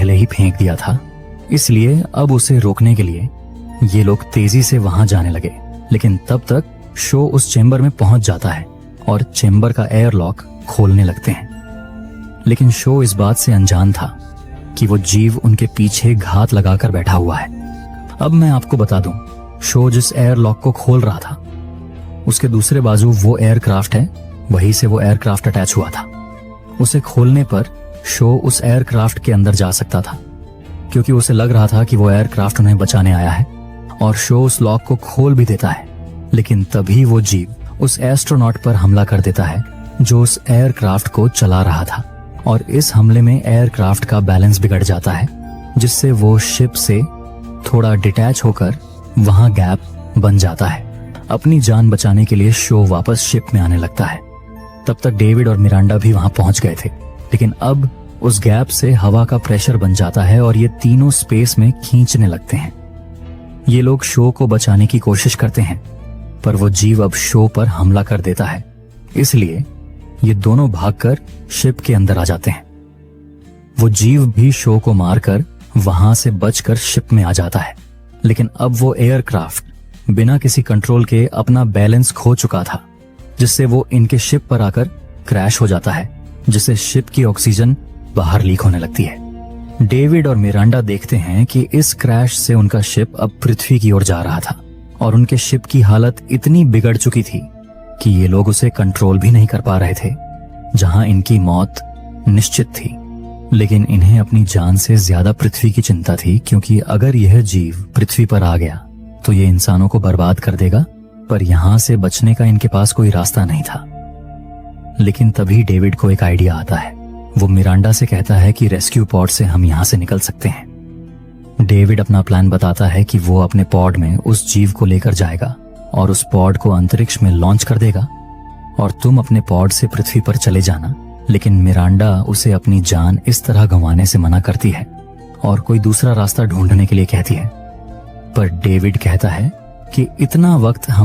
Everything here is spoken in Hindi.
पहले ही फेंक दिया था, इसलिए अब उसे रोकने के लिए ये लोग तेजी से वहां जाने लगे। लेकिन तब तक शो उस चेंबर में पहुंच जाता है और चेंबर का एयरलॉक खोलने लगते हैं। लेकिन शो इस बात से अनजान था कि वो जीव उनके पीछे घात लगाकर बैठा हुआ है। अब मैं आपको बता दूं, शो जिस एयरलॉक को खोल रहा था उसके दूसरे बाजू वो एयरक्राफ्ट है, वहीं से वो एयरक्राफ्ट अटैच हुआ था। उसे खोलने पर शो उस एयरक्राफ्ट के अंदर जा सकता था, क्योंकि उसे लग रहा था कि वो एयरक्राफ्ट उन्हें बचाने आया है, और शो उस लॉक को खोल भी देता है। लेकिन तभी वो जीव उस एस्ट्रोनॉट पर हमला कर देता है जो उस एयरक्राफ्ट को चला रहा था, और इस हमले में एयरक्राफ्ट का बैलेंस बिगड़ जाता है, जिससे वो शिप से थोड़ा डिटैच होकर वहां गैप बन जाता है। अपनी जान बचाने के लिए शो वापस शिप में आने लगता है। तब तक डेविड और मिरांडा भी वहां पहुंच गए थे, लेकिन अब उस गैप से हवा का प्रेशर बन जाता है और ये तीनों स्पेस में खींचने लगते हैं। ये लोग शो को बचाने की कोशिश करते हैं, पर वो जीव अब शो पर हमला कर देता है, इसलिए ये दोनों भागकर शिप के अंदर आ जाते हैं। वो जीव भी शो को मारकर वहां से बचकर शिप में आ जाता है। लेकिन अब वो एयरक्राफ्ट बिना किसी कंट्रोल के अपना बैलेंस खो चुका था, जिससे वो इनके शिप पर आकर क्रैश हो जाता है, जिससे शिप की ऑक्सीजन बाहर लीक होने लगती है। डेविड और मिरांडा देखते हैं कि इस क्रैश से उनका शिप अब पृथ्वी की ओर जा रहा था, और उनके शिप की हालत इतनी बिगड़ चुकी थी कि ये लोग उसे कंट्रोल भी नहीं कर पा रहे थे, जहां इनकी मौत निश्चित थी। लेकिन इन्हें अपनी जान से ज्यादा पृथ्वी की चिंता थी, क्योंकि अगर यह जीव पृथ्वी पर आ गया तो ये इंसानों को बर्बाद कर देगा, पर यहां से बचने का इनके पास कोई रास्ता नहीं था। लेकिन तभी डेविड को एक आइडिया आता है। वो मिरांडा से कहता है कि रेस्क्यू पॉड से हम यहां से निकल सकते हैं। डेविड अपना प्लान बताता है कि वो अपने पॉड में उस जीव को लेकर जाएगा और उस पॉड को अंतरिक्ष में लॉन्च कर देगा, और तुम अपने पॉड से पृथ्वी पर चले जाना। लेकिन मिरांडा उसे अपनी जान इस तरह गंवाने से मना करती है और कोई दूसरा रास्ता ढूंढने के लिए कहती है, पर डेविड कहता है कि इतना वक्त हम